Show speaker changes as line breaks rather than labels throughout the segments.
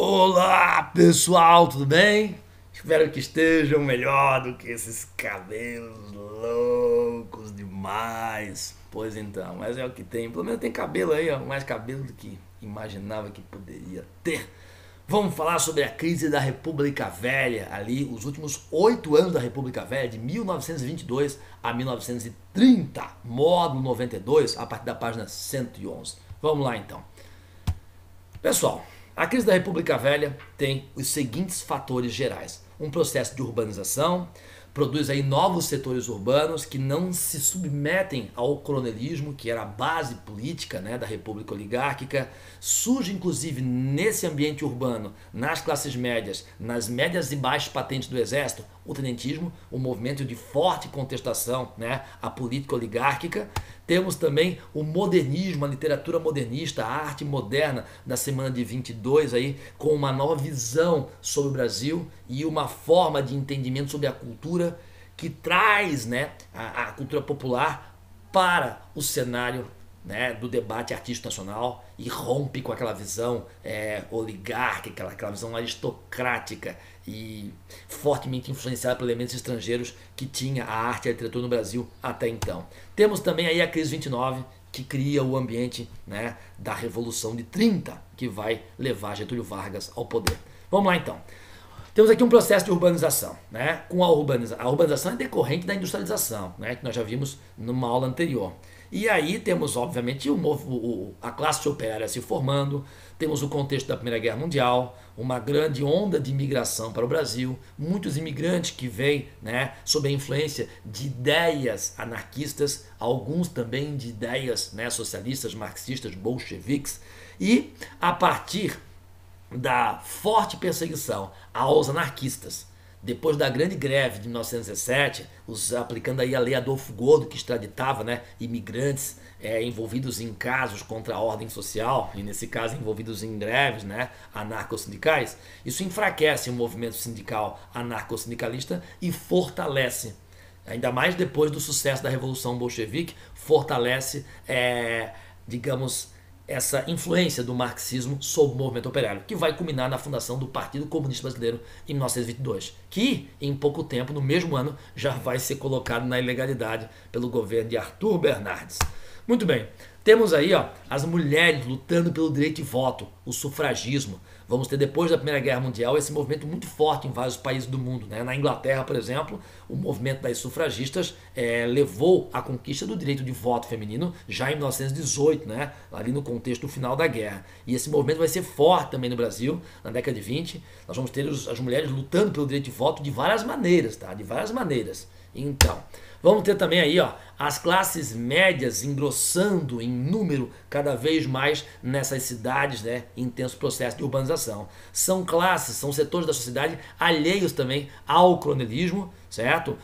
Olá, pessoal, tudo bem? Espero que estejam melhor do que esses cabelos loucos demais. Pois então, mas é o que tem. Pelo menos tem cabelo aí, ó, mais cabelo do que imaginava que poderia ter. Vamos falar sobre a crise da República Velha, ali, os últimos 8 anos da República Velha, de 1922 a 1930, módulo 92, a partir da página 111. Vamos lá então. Pessoal, a crise da República Velha tem os seguintes fatores gerais. Um processo de urbanização, produz aí novos setores urbanos que não se submetem ao coronelismo, que era a base política, né, da República Oligárquica. Surge inclusive nesse ambiente urbano, nas classes médias, nas médias e baixas patentes do exército, o tenentismo, um movimento de forte contestação, né, à política oligárquica. Temos também o modernismo, a literatura modernista, a arte moderna da semana de 22 aí, com uma nova visão sobre o Brasil e uma forma de entendimento sobre a cultura que traz, né, a cultura popular para o cenário, né, do debate artístico nacional e rompe com aquela visão oligárquica, aquela visão aristocrática e fortemente influenciada por elementos estrangeiros que tinha a arte e a literatura no Brasil até então. Temos também aí a crise 29, que cria o ambiente, né, da Revolução de 30, que vai levar Getúlio Vargas ao poder. Vamos lá então. Temos aqui um processo de urbanização, né? Com a urbanização é decorrente da industrialização, né? Que nós já vimos numa aula anterior. E aí temos, obviamente, a classe operária se formando, temos o contexto da Primeira Guerra Mundial, uma grande onda de imigração para o Brasil, muitos imigrantes que vêm, né, sob a influência de ideias anarquistas, alguns também de ideias, né, socialistas, marxistas, bolcheviques, e a partir da forte perseguição aos anarquistas, depois da grande greve de 1917, aplicando aí a lei Adolfo Godo, que extraditava, né, imigrantes envolvidos em casos contra a ordem social, e nesse caso envolvidos em greves, né, anarcossindicais, isso enfraquece o movimento sindical anarcossindicalista e fortalece, ainda mais depois do sucesso da Revolução Bolchevique, fortalece, digamos, essa influência do marxismo sobre o movimento operário, que vai culminar na fundação do Partido Comunista Brasileiro em 1922, que em pouco tempo, no mesmo ano, já vai ser colocado na ilegalidade pelo governo de Arthur Bernardes. Muito bem, temos aí, ó, as mulheres lutando pelo direito de voto, o sufragismo. Vamos ter, depois da Primeira Guerra Mundial, esse movimento muito forte em vários países do mundo, né? Na Inglaterra, por exemplo, o movimento das sufragistas levou à conquista do direito de voto feminino já em 1918, né? Ali no contexto do final da guerra. E esse movimento vai ser forte também no Brasil, na década de 20. Nós vamos ter as mulheres lutando pelo direito de voto de várias maneiras, tá? De várias maneiras. Então, vamos ter também aí, ó, as classes médias engrossando em número cada vez mais nessas cidades, né, em intenso processo de urbanização. São classes, são setores da sociedade alheios também ao coronelismo, certo?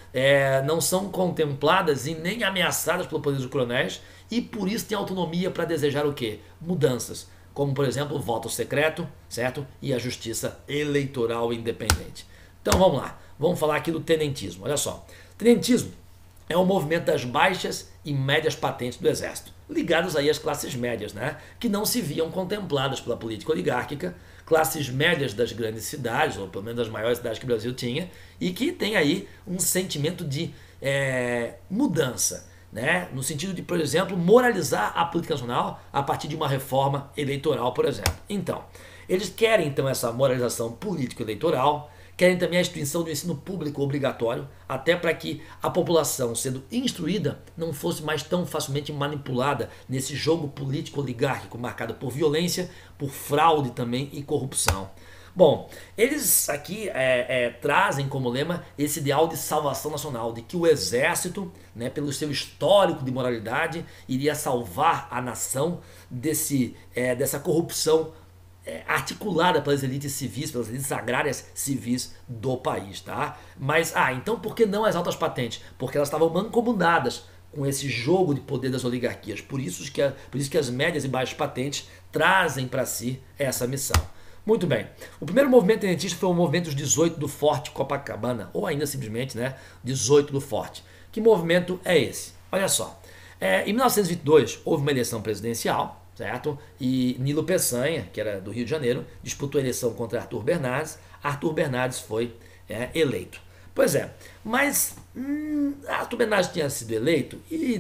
Não são contempladas e nem ameaçadas pelo poder dos coronéis e por isso têm autonomia para desejar o quê? Mudanças, como por exemplo o voto secreto, certo? E a justiça eleitoral independente. Então vamos lá, vamos falar aqui do tenentismo, olha só. Tenentismo é o movimento das baixas e médias patentes do exército, ligados aí às classes médias, né, que não se viam contempladas pela política oligárquica, classes médias das grandes cidades, ou pelo menos das maiores cidades que o Brasil tinha, e que tem aí um sentimento de mudança, né, no sentido de, por exemplo, moralizar a política nacional a partir de uma reforma eleitoral, por exemplo. Então, eles querem então essa moralização político-eleitoral, querem também a instituição do ensino público obrigatório, até para que a população, sendo instruída, não fosse mais tão facilmente manipulada nesse jogo político oligárquico marcado por violência, por fraude também e corrupção. Bom, eles aqui trazem como lema esse ideal de salvação nacional, de que o exército, né, pelo seu histórico de moralidade, iria salvar a nação dessa corrupção articulada pelas elites civis, pelas elites agrárias civis do país, tá? Mas, então por que não as altas patentes? Porque elas estavam mancomunadas com esse jogo de poder das oligarquias. Por isso que as médias e baixas patentes trazem para si essa missão. Muito bem. O primeiro movimento tenentista foi o movimento dos 18 do Forte Copacabana, ou ainda simplesmente, né, 18 do Forte. Que movimento é esse? Olha só. Em 1922 houve uma eleição presidencial, certo? E Nilo Peçanha, que era do Rio de Janeiro, disputou a eleição contra Arthur Bernardes. Arthur Bernardes foi eleito. Pois é, mas Arthur Bernardes tinha sido eleito e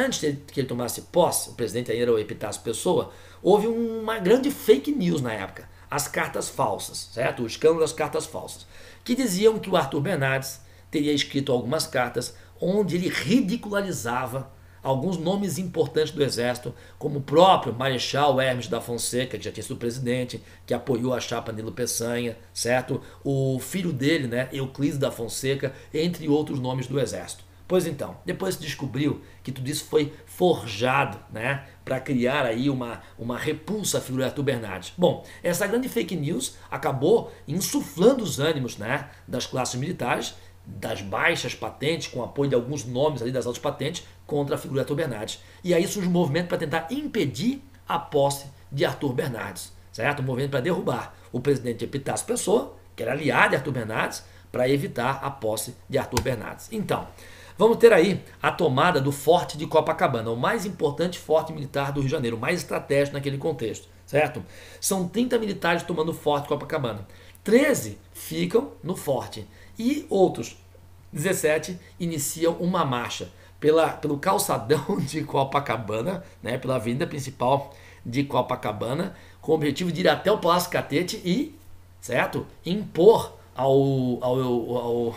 antes que ele tomasse posse, o presidente ainda era o Epitácio Pessoa, houve uma grande fake news na época, as cartas falsas, certo? O escândalo das cartas falsas, que diziam que o Arthur Bernardes teria escrito algumas cartas onde ele ridicularizava alguns nomes importantes do Exército, como o próprio Marechal Hermes da Fonseca, que já tinha sido presidente, que apoiou a chapa Nilo Peçanha, certo? O filho dele, né, Euclides da Fonseca, entre outros nomes do Exército. Pois então, depois se descobriu que tudo isso foi forjado, né, para criar aí uma repulsa à figura de Arthur Bernardes. Bom, essa grande fake news acabou insuflando os ânimos, né, das classes militares, das baixas patentes, com apoio de alguns nomes ali das altas patentes, contra a figura de Arthur Bernardes. E aí surge um movimento para tentar impedir a posse de Arthur Bernardes, certo? Um movimento para derrubar o presidente Epitácio Pessoa, que era aliado de Arthur Bernardes, para evitar a posse de Arthur Bernardes. Então, vamos ter aí a tomada do Forte de Copacabana, o mais importante forte militar do Rio de Janeiro, o mais estratégico naquele contexto, certo? São 30 militares tomando o Forte de Copacabana. 13 ficam no forte e outros 17 iniciam uma marcha pelo calçadão de Copacabana, né, pela avenida principal de Copacabana, com o objetivo de ir até o Palácio Catete e, certo, impor ao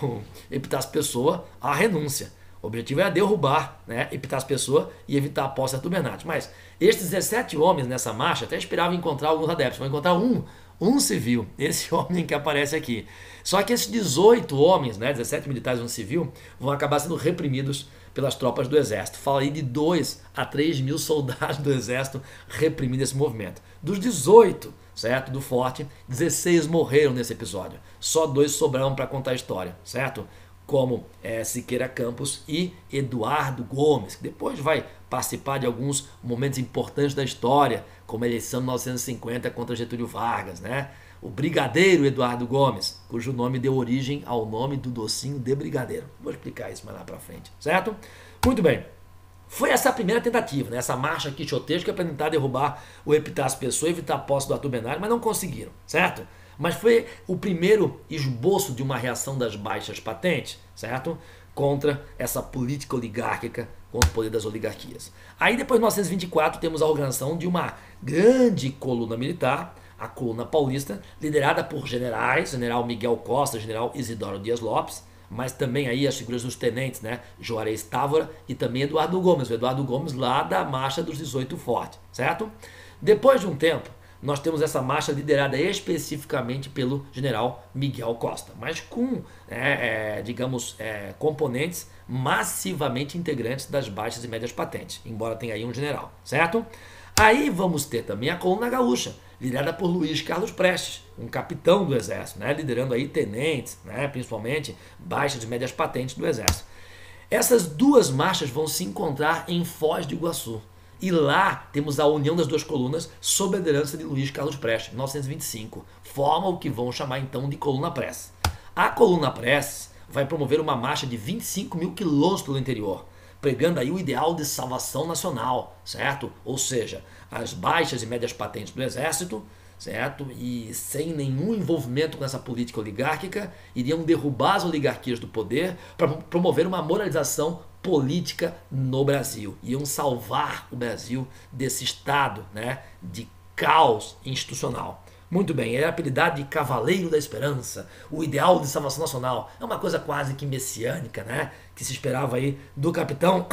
Epitácio Pessoa a renúncia. O objetivo era derrubar, né, Epitácio Pessoa e evitar a posse de Arthur Bernardes. Mas estes 17 homens nessa marcha até esperavam encontrar alguns adeptos. Vão encontrar um civil, esse homem que aparece aqui. Só que esses 18 homens, né, 17 militares e um civil, vão acabar sendo reprimidos pelas tropas do Exército. Fala aí de 2 a 3 mil soldados do Exército reprimindo esse movimento. Dos 18, certo, do forte, 16 morreram nesse episódio. Só 2 sobraram para contar a história, certo? Como Siqueira Campos e Eduardo Gomes, que depois vai participar de alguns momentos importantes da história, como a eleição de 1950 contra Getúlio Vargas, né? O brigadeiro Eduardo Gomes, cujo nome deu origem ao nome do docinho de brigadeiro. Vou explicar isso mais lá para frente, certo? Muito bem. Foi essa a primeira tentativa, né? Essa marcha quixotesca para tentar derrubar o Epitácio Pessoa e evitar a posse do Arthur Bernardes, mas não conseguiram, certo? Mas foi o primeiro esboço de uma reação das baixas patentes, certo? Contra essa política oligárquica, contra o poder das oligarquias. Aí depois de 1924 temos a organização de uma grande coluna militar, a coluna paulista, liderada por generais, general Miguel Costa, general Isidoro Dias Lopes, mas também aí as figuras dos tenentes, né? Juarez Távora e também Eduardo Gomes, o Eduardo Gomes lá da Marcha dos 18 Forte, certo? Depois de um tempo, nós temos essa marcha liderada especificamente pelo general Miguel Costa, mas com, digamos, componentes massivamente integrantes das baixas e médias patentes, embora tenha aí um general, certo? Aí vamos ter também a coluna gaúcha, liderada por Luiz Carlos Prestes, um capitão do Exército, né? Liderando aí tenentes, né? Principalmente baixas e médias patentes do Exército. Essas duas marchas vão se encontrar em Foz do Iguaçu. E lá temos a união das duas colunas sob a liderança de Luiz Carlos Prestes, 1925. Forma o que vão chamar então de Coluna Prestes. A Coluna Prestes vai promover uma marcha de 25 mil quilômetros pelo interior, pregando aí o ideal de salvação nacional, certo? Ou seja, as baixas e médias patentes do Exército, certo? E sem nenhum envolvimento com essa política oligárquica, iriam derrubar as oligarquias do poder para promover uma moralização política no Brasil. Iam salvar o Brasil desse estado, né, de caos institucional. Muito bem, ele é apelidado de Cavaleiro da Esperança, o ideal de salvação nacional. É uma coisa quase que messiânica, né, que se esperava aí do capitão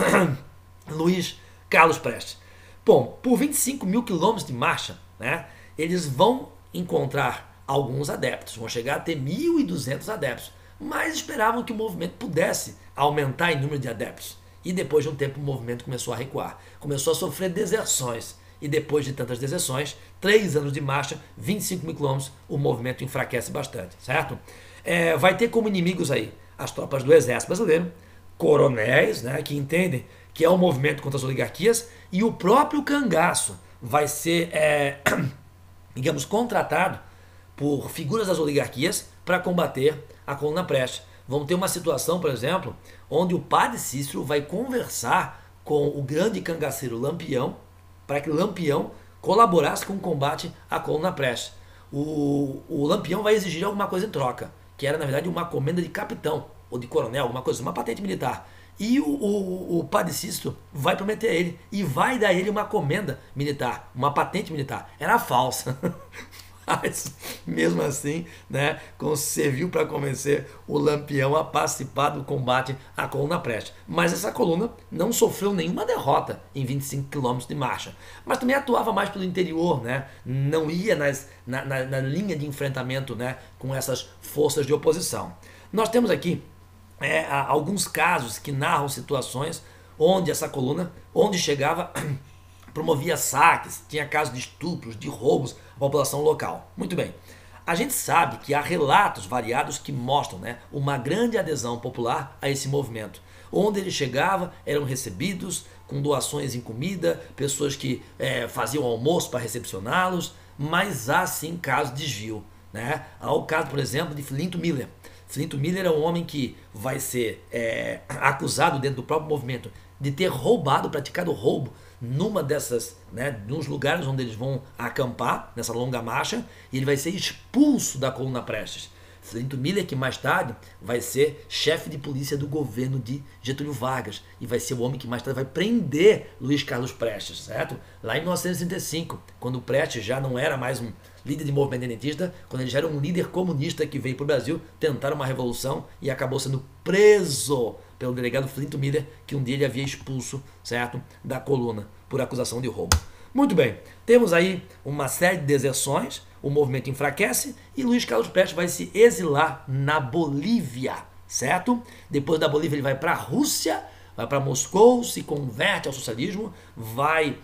Luiz Carlos Prestes. Bom, por 25 mil quilômetros de marcha, né, eles vão encontrar alguns adeptos, vão chegar a ter 1.200 adeptos, mas esperavam que o movimento pudesse aumentar em número de adeptos. E depois de um tempo o movimento começou a recuar, começou a sofrer deserções. E depois de tantas deserções, 3 anos de marcha, 25 mil quilômetros, o movimento enfraquece bastante, certo? Vai ter como inimigos aí as tropas do Exército Brasileiro, coronéis, né, que entendem que é um movimento contra as oligarquias, e o próprio cangaço vai ser, digamos, contratado por figuras das oligarquias para combater a coluna Prestes. Vamos ter uma situação, por exemplo, onde o padre Cícero vai conversar com o grande cangaceiro Lampião, para que Lampião colaborasse com o combate à coluna Prestes. O Lampião vai exigir alguma coisa em troca, que era na verdade uma comenda de capitão ou de coronel, alguma coisa, uma patente militar. E o Padre Cícero vai prometer a ele e vai dar a ele uma comenda militar, uma patente militar. Era falsa. Mas, mesmo assim, né, serviu para convencer o Lampião a participar do combate à coluna Prestes. Mas essa coluna não sofreu nenhuma derrota em 25 quilômetros de marcha. Mas também atuava mais pelo interior, né? Não ia na linha de enfrentamento, né, com essas forças de oposição. Nós temos aqui alguns casos que narram situações onde essa coluna, onde chegava, promovia saques, tinha casos de estupros, de roubos à população local. Muito bem. A gente sabe que há relatos variados que mostram, né, uma grande adesão popular a esse movimento. Onde ele chegava, eram recebidos com doações em comida, pessoas que faziam almoço para recepcioná-los, mas há sim casos de desvio. Né? Há o caso, por exemplo, de Flinto Miller. Flinto Miller é um homem que vai ser acusado dentro do próprio movimento de ter roubado, praticado roubo numa dessas, né, nos lugares onde eles vão acampar, nessa longa marcha, e ele vai ser expulso da coluna Prestes. Flinto Miller, que mais tarde vai ser chefe de polícia do governo de Getúlio Vargas, e vai ser o homem que mais tarde vai prender Luiz Carlos Prestes, certo? Lá em 1935, quando o Prestes já não era mais um líder de movimento independentista, quando ele já era um líder comunista que veio para o Brasil tentar uma revolução e acabou sendo preso pelo delegado Flinto Miller, que um dia ele havia expulso, certo, da coluna por acusação de roubo. Muito bem, temos aí uma série de deserções, o movimento enfraquece e Luiz Carlos Prestes vai se exilar na Bolívia, certo? Depois da Bolívia ele vai para a Rússia, vai para Moscou, se converte ao socialismo, vai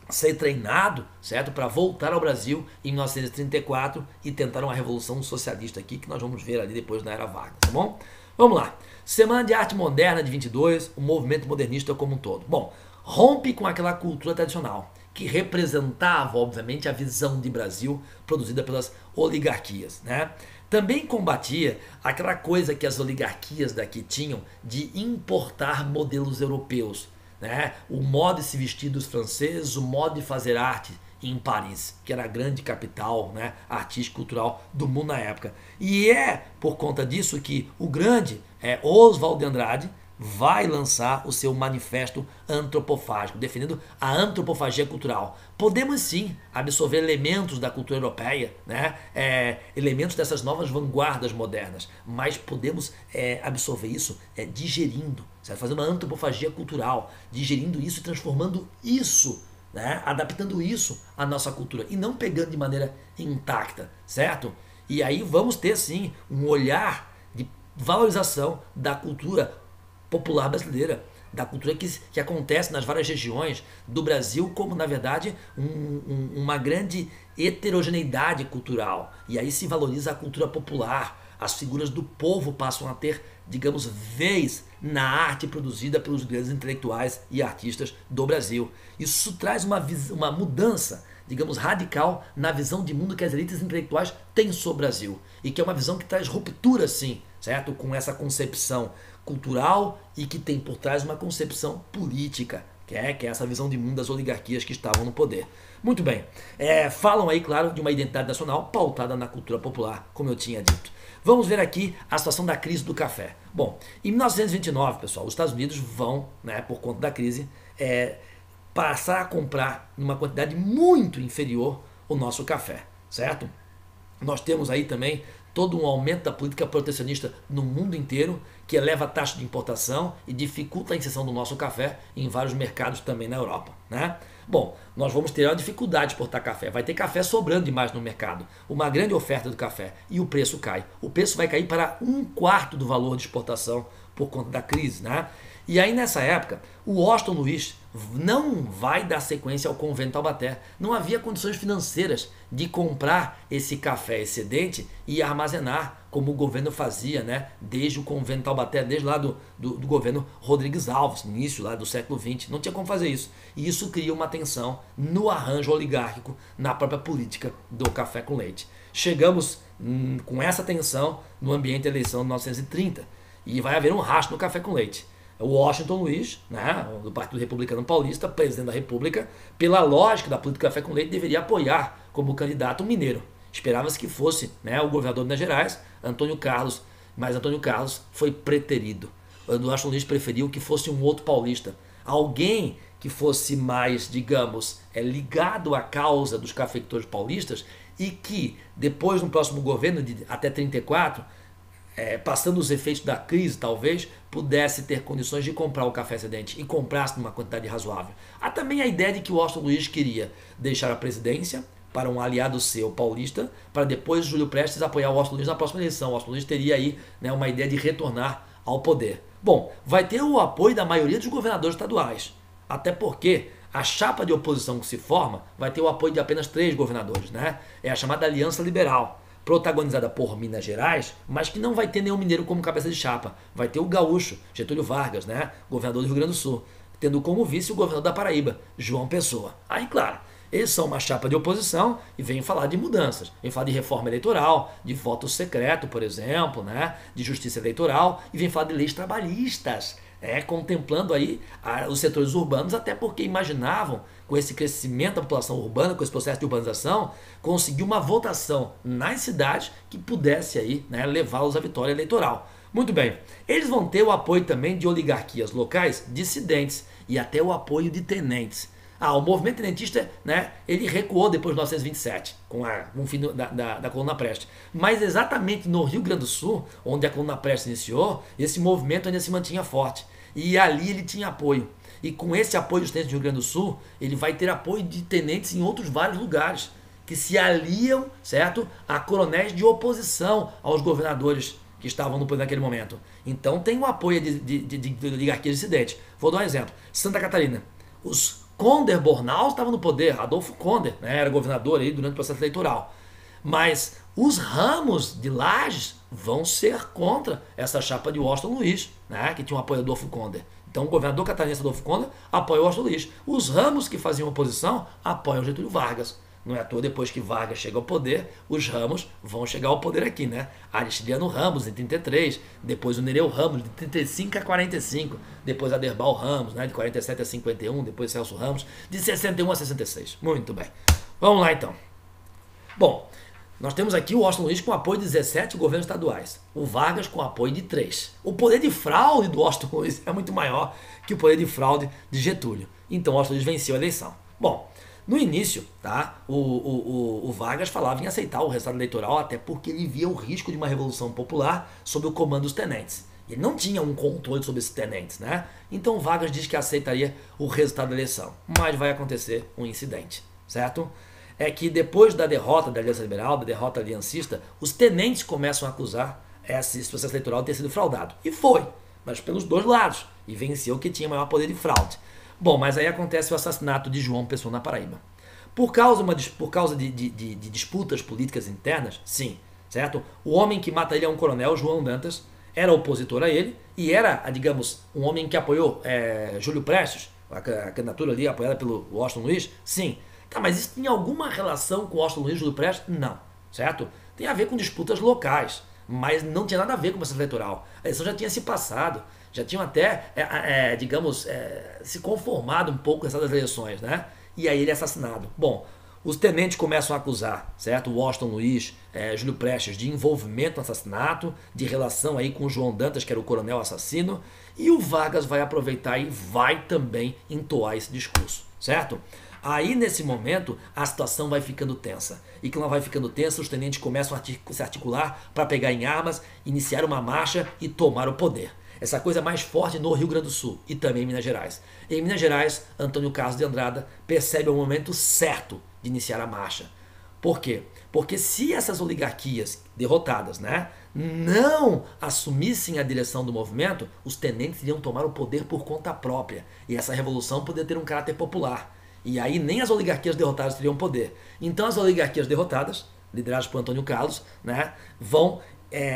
ser treinado, certo, para voltar ao Brasil em 1934 e tentar uma revolução socialista aqui, que nós vamos ver ali depois na Era Vargas, tá bom? Vamos lá. Semana de Arte Moderna de 22, o movimento modernista como um todo. Bom, rompe com aquela cultura tradicional, que representava, obviamente, a visão de Brasil produzida pelas oligarquias, né? Também combatia aquela coisa que as oligarquias daqui tinham de importar modelos europeus, né? O modo de se vestir dos franceses, o modo de fazer arte em Paris, que era a grande capital, né, artística e cultural do mundo na época. E é por conta disso que o grande Oswald de Andrade vai lançar o seu manifesto antropofágico, defendendo a antropofagia cultural. Podemos sim absorver elementos da cultura europeia, né? Elementos dessas novas vanguardas modernas, mas podemos absorver isso digerindo, certo? Fazendo uma antropofagia cultural, digerindo isso e transformando isso, né? Adaptando isso à nossa cultura e não pegando de maneira intacta, certo? E aí vamos ter sim um olhar de valorização da cultura popular brasileira, da cultura que acontece nas várias regiões do Brasil como, na verdade, uma grande heterogeneidade cultural. E aí se valoriza a cultura popular, as figuras do povo passam a ter, digamos, vez na arte produzida pelos grandes intelectuais e artistas do Brasil. Isso traz uma mudança, digamos, radical na visão de mundo que as elites intelectuais têm sobre o Brasil. E que é uma visão que traz ruptura, sim, certo? Com essa concepção cultural e que tem por trás uma concepção política, que é essa visão de mundo das oligarquias que estavam no poder. Muito bem. Falam aí, claro, de uma identidade nacional pautada na cultura popular, como eu tinha dito. Vamos ver aqui a situação da crise do café. Bom, em 1929, pessoal, os Estados Unidos vão, né, por conta da crise, passar a comprar numa quantidade muito inferior o nosso café, certo? Nós temos aí também todo um aumento da política protecionista no mundo inteiro, que eleva a taxa de importação e dificulta a inserção do nosso café em vários mercados também na Europa, né? Bom, nós vamos ter uma dificuldade de exportar café, vai ter café sobrando demais no mercado, uma grande oferta do café e o preço cai. O preço vai cair para 1/4 do valor de exportação por conta da crise, né? E aí nessa época, o Washington Luiz não vai dar sequência ao convento Taubaté. Não havia condições financeiras de comprar esse café excedente e armazenar, como o governo fazia, né, desde o convento Taubaté, desde lá do governo Rodrigues Alves, no início lá do século XX. Não tinha como fazer isso. E isso cria uma tensão no arranjo oligárquico, na própria política do café com leite. Chegamos com essa tensão no ambiente da eleição de 1930 e vai haver um rastro no café com leite. o Washington Luiz, né, do Partido Republicano Paulista, presidente da República, pela lógica da política café com leite, deveria apoiar como candidato um mineiro. Esperava-se que fosse, né, o governador de Minas Gerais, Antônio Carlos, mas Antônio Carlos foi preterido. O Washington Luiz preferiu que fosse um outro paulista, alguém que fosse mais, digamos, ligado à causa dos cafeicultores paulistas e que, depois, no próximo governo, de até 34, passando os efeitos da crise, talvez, pudesse ter condições de comprar o café excedente e comprasse numa quantidade razoável. Há também a ideia de que o Washington Luiz queria deixar a presidência para um aliado seu paulista, para depois Júlio Prestes apoiar o Washington Luiz na próxima eleição. O Washington Luiz teria aí, né, uma ideia de retornar ao poder. Bom, vai ter o apoio da maioria dos governadores estaduais, até porque a chapa de oposição que se forma vai ter o apoio de apenas 3 governadores, né? É a chamada Aliança Liberal, protagonizada por Minas Gerais, mas que não vai ter nenhum mineiro como cabeça de chapa. Vai ter o gaúcho, Getúlio Vargas, né, governador do Rio Grande do Sul, tendo como vice o governador da Paraíba, João Pessoa. Aí, claro, eles são uma chapa de oposição e vêm falar de mudanças, vêm falar de reforma eleitoral, de voto secreto, por exemplo, né, de justiça eleitoral, e vêm falar de leis trabalhistas, contemplando aí os setores urbanos, até porque imaginavam, com esse crescimento da população urbana, com esse processo de urbanização, conseguir uma votação nas cidades que pudesse aí, né, levá-los à vitória eleitoral. Muito bem, eles vão ter o apoio também de oligarquias locais dissidentes e até o apoio de tenentes. O movimento tenentista, né, ele recuou depois de 1927, com o fim da Coluna Prestes. Mas exatamente no Rio Grande do Sul, onde a Coluna Prestes iniciou, esse movimento ainda se mantinha forte. E ali ele tinha apoio. E com esse apoio dos tenentes do Rio Grande do Sul, ele vai ter apoio de tenentes em outros vários lugares, que se aliam, certo, a coronéis de oposição aos governadores que estavam no poder naquele momento. Então tem o apoio de oligarquias dissidentes. Vou dar um exemplo. Santa Catarina. Os Conder Bornhaus estavam no poder, Adolfo Conder, né, era governador aí durante o processo eleitoral. Mas os ramos de Lages vão ser contra essa chapa de Washington Luiz, né, que tinha um apoio do Adolfo Conder. Então o governador catarinense Adolfo Conder apoia o Washington Luiz. Os ramos que faziam oposição apoiam Getúlio Vargas. Não é à toa, depois que Vargas chega ao poder, os Ramos vão chegar ao poder aqui, né? Aristiliano Ramos, em 33, depois o Nereu Ramos, de 35 a 45, depois Aderbal Ramos, né, de 47 a 51, depois Celso Ramos, de 61 a 66. Muito bem. Vamos lá, então. Bom, nós temos aqui o Washington Luiz com apoio de 17 governos estaduais, o Vargas com apoio de 3. O poder de fraude do Washington Luiz é muito maior que o poder de fraude de Getúlio. Então o Washington Luiz venceu a eleição. Bom, no início, tá, o Vargas falava em aceitar o resultado eleitoral, até porque ele via o risco de uma revolução popular sob o comando dos tenentes. Ele não tinha um controle sobre esses tenentes, né? Então Vargas diz que aceitaria o resultado da eleição. Mas vai acontecer um incidente, certo? É que depois da derrota da Aliança Liberal, da derrota aliancista, os tenentes começam a acusar esse processo eleitoral de ter sido fraudado. E foi, mas pelos dois lados. E venceu quem tinha maior poder de fraude. Bom, mas aí acontece o assassinato de João Pessoa na Paraíba. Por causa de disputas políticas internas, sim, certo? O homem que mata ele é um coronel, João Dantas, era opositor a ele e era, digamos, um homem que apoiou Júlio Prestes, a candidatura ali apoiada pelo Washington Luiz, sim. Tá, mas isso tinha alguma relação com Washington Luiz e Júlio Prestes? Não, certo? Tem a ver com disputas locais, mas não tinha nada a ver com o processo eleitoral. A eleição já tinha se passado. Já tinham até, se conformado um pouco com essas eleições, né? E aí ele é assassinado. Bom, os tenentes começam a acusar, certo? Washington Luiz, Júlio Prestes, de envolvimento no assassinato, de relação aí com o João Dantas, que era o coronel assassino, e o Vargas vai aproveitar e vai também entoar esse discurso, certo? Aí, nesse momento, a situação vai ficando tensa. E quando ela vai ficando tensa, os tenentes começam a se articular para pegar em armas, iniciar uma marcha e tomar o poder. Essa coisa é mais forte no Rio Grande do Sul e também em Minas Gerais. Em Minas Gerais, Antônio Carlos de Andrada percebe o momento certo de iniciar a marcha. Por quê? Porque se essas oligarquias derrotadas, né, não assumissem a direção do movimento, os tenentes iriam tomar o poder por conta própria. E essa revolução poderia ter um caráter popular. E aí nem as oligarquias derrotadas teriam poder. Então as oligarquias derrotadas, lideradas por Antônio Carlos, né, vão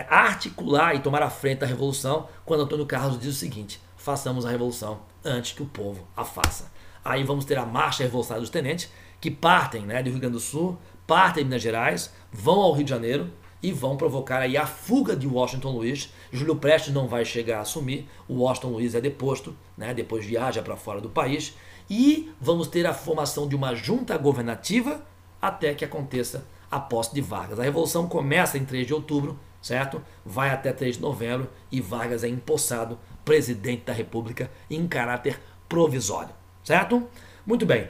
articular e tomar a frente da revolução quando Antônio Carlos diz o seguinte: façamos a revolução antes que o povo a faça. Aí vamos ter a marcha revolucionária dos tenentes, que partem, né, do Rio Grande do Sul, partem de Minas Gerais, vão ao Rio de Janeiro e vão provocar aí a fuga de Washington Luiz. Júlio Prestes não vai chegar a assumir, o Washington Luiz é deposto, né? Depois viaja para fora do país, e vamos ter a formação de uma junta governativa até que aconteça a posse de Vargas. A Revolução começa em 3 de outubro, certo? Vai até 3 de novembro e Vargas é empossado presidente da República em caráter provisório, certo? Muito bem.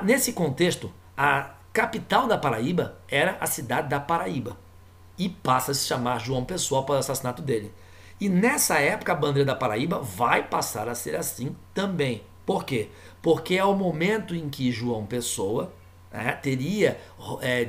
Nesse contexto, a capital da Paraíba era a cidade da Paraíba e passa a se chamar João Pessoa após o assassinato dele. E nessa época a bandeira da Paraíba vai passar a ser assim também. Por quê? Porque é o momento em que João Pessoa teria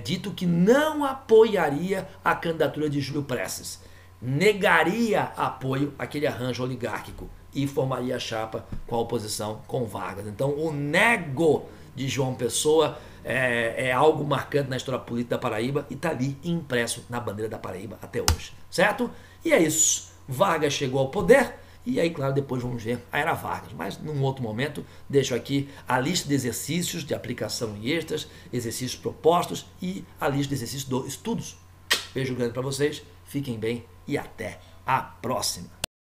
dito que não apoiaria a candidatura de Júlio Prestes, negaria apoio àquele arranjo oligárquico e formaria chapa com a oposição com Vargas. Então o nego de João Pessoa é algo marcante na história política da Paraíba e está ali impresso na bandeira da Paraíba até hoje, certo? E é isso, Vargas chegou ao poder e aí, claro, depois vamos ver a Era Vargas, mas num outro momento deixo aqui a lista de exercícios de aplicação em extras, exercícios propostos e a lista de exercícios de estudos. Beijo grande para vocês, fiquem bem e até a próxima!